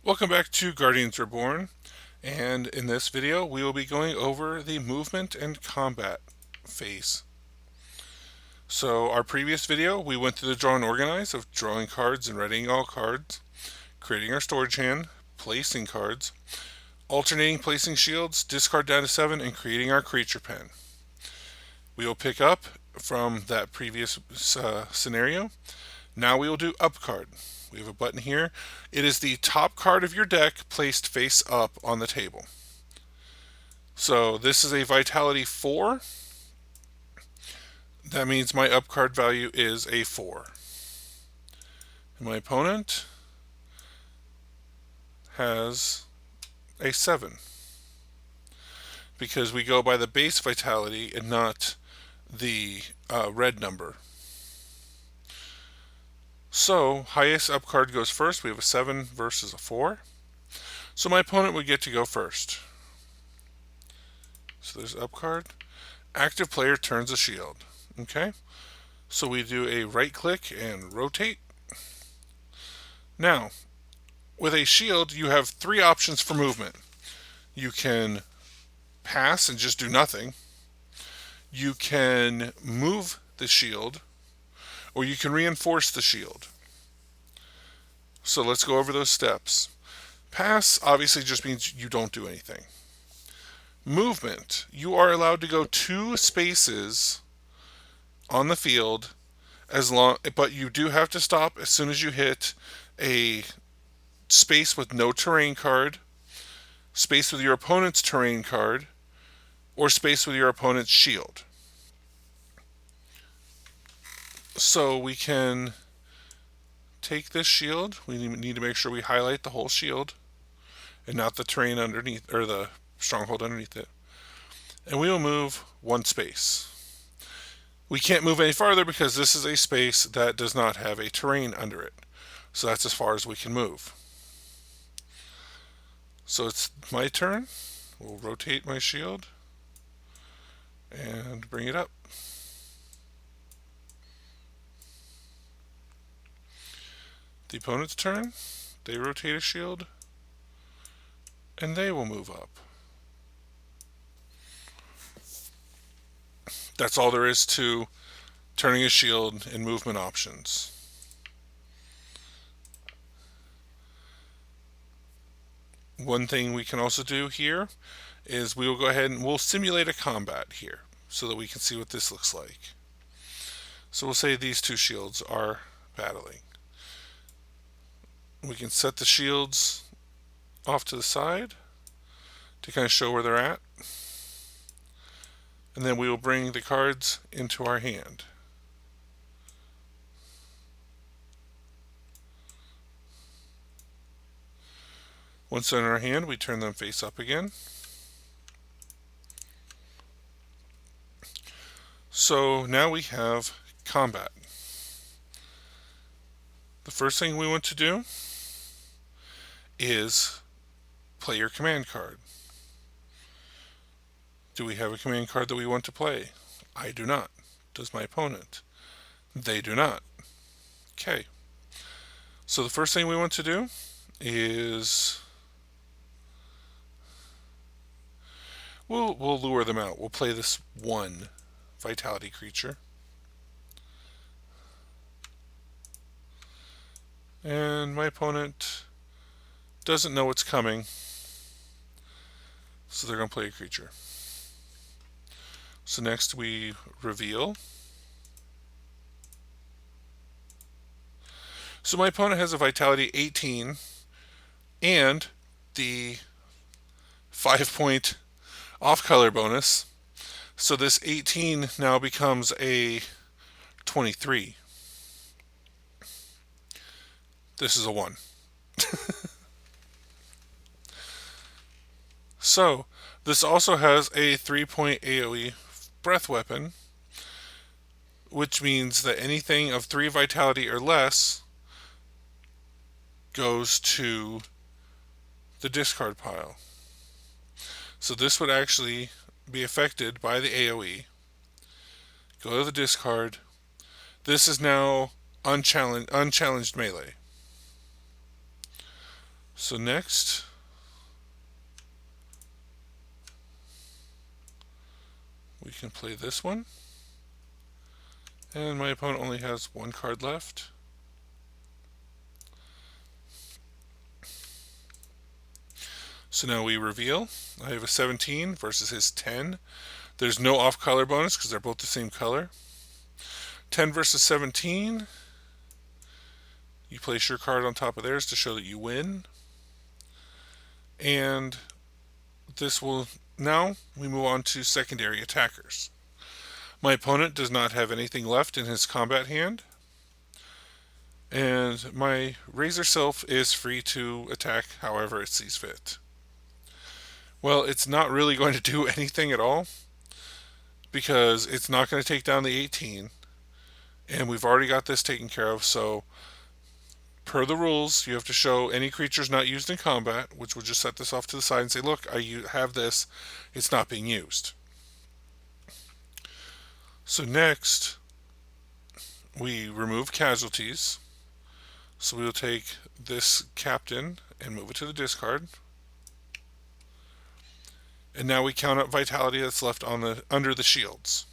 Welcome back to Guardians Reborn, and in this video we will be going over the movement and combat phase. So our previous video we went through the draw and organize of drawing cards and readying all cards, creating our storage hand, placing cards, alternating placing shields, discard down to 7, and creating our creature pen. We will pick up from that previous scenario. Now we will do up card. We have a button here. It is the top card of your deck placed face up on the table. So this is a Vitality 4. That means my up card value is a 4. And my opponent has a 7. Because we go by the base Vitality and not the red number. So, highest up card goes first. We have a 7 versus a 4. So my opponent would get to go first. So there's up card. Active player turns a shield. Okay? So we do a right click and rotate. Now, with a shield, you have 3 options for movement. You can pass and just do nothing. You can move the shield, or you can reinforce the shield. So let's go over those steps. Pass obviously just means you don't do anything. Movement, you are allowed to go 2 spaces on the field but you do have to stop as soon as you hit a space with no terrain card, space with your opponent's terrain card, or space with your opponent's shield. So we can take this shield. We need to make sure we highlight the whole shield and not the terrain underneath, or the stronghold underneath it. And we will move 1 space. We can't move any farther because this is a space that does not have a terrain under it. So that's as far as we can move. So it's my turn. We'll rotate my shield and bring it up. The opponent's turn. They rotate a shield and they will move up. That's all there is to turning a shield and movement options. One thing we can also do here is we will go ahead and we'll simulate a combat here so that we can see what this looks like. So we'll say these 2 shields are battling. We can set the shields off to the side to kind of show where they're at. And then we will bring the cards into our hand. Once they're in our hand, we turn them face up again. So now we have combat. The first thing we want to do is play your command card. Do we have a command card that we want to play? I do not. Does my opponent? They do not. Okay. So the first thing we want to do is we'll lure them out. We'll play this 1 vitality creature. And my opponent doesn't know what's coming, so they're going to play a creature. So next we reveal. So my opponent has a vitality 18 and the 5-point off-color bonus. So this 18 now becomes a 23. This is a 1. So this also has a 3-point AoE breath weapon, which means that anything of 3 vitality or less goes to the discard pile. So this would actually be affected by the AoE. Go to the discard. This is now unchallenged melee. So next, we can play this one. And my opponent only has one card left. So now we reveal. I have a 17 versus his 10. There's no off-color bonus because they're both the same color. 10 versus 17. You place your card on top of theirs to show that you win. And this will... Now we move on to secondary attackers. My opponent does not have anything left in his combat hand. And my Razor Sylph is free to attack however it sees fit. Well, it's not really going to do anything at all because it's not going to take down the 18. And we've already got this taken care of, so per the rules, you have to show any creatures not used in combat, which will just set this off to the side and say, look, I have this, it's not being used. So next, we remove casualties. So we will take this captain and move it to the discard. And now we count up vitality that's left on under the shields.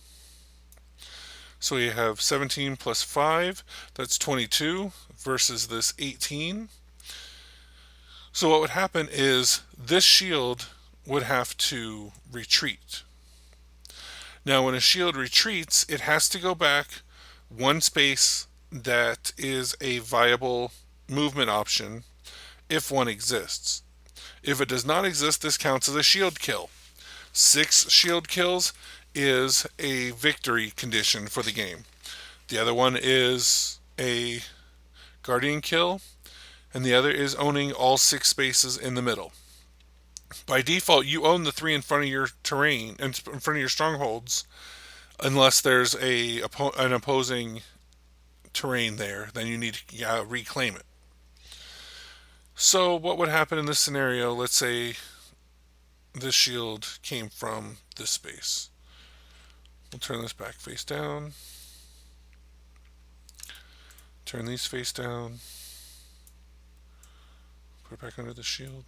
So we have 17 plus 5, that's 22, versus this 18. So what would happen is this shield would have to retreat. Now when a shield retreats, it has to go back one space that is a viable movement option if one exists. If it does not exist, this counts as a shield kill. 6 shield kills is a victory condition for the game. The other one is a guardian kill, and the other is owning all 6 spaces in the middle. By default, you own the 3 in front of your terrain, in front of your strongholds, unless there's an opposing terrain there, then you need to reclaim it. So what would happen in this scenario? Let's say this shield came from this space. We'll turn this back face down. Turn these face down. Put it back under the shield.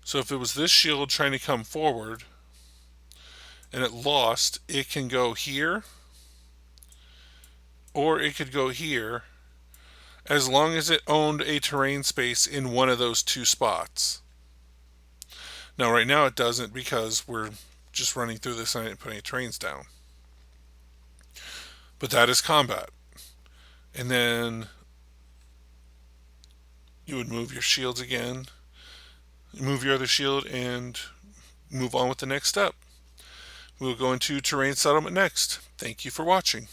So if it was this shield trying to come forward and it lost, it can go here or it could go here as long as it owned a terrain space in one of those 2 spots. Now right now it doesn't because we're just running through this and I didn't put any terrains down. But that is combat. And then you would move your shields again, move your other shield, and move on with the next step. We'll go into terrain settlement next. Thank you for watching.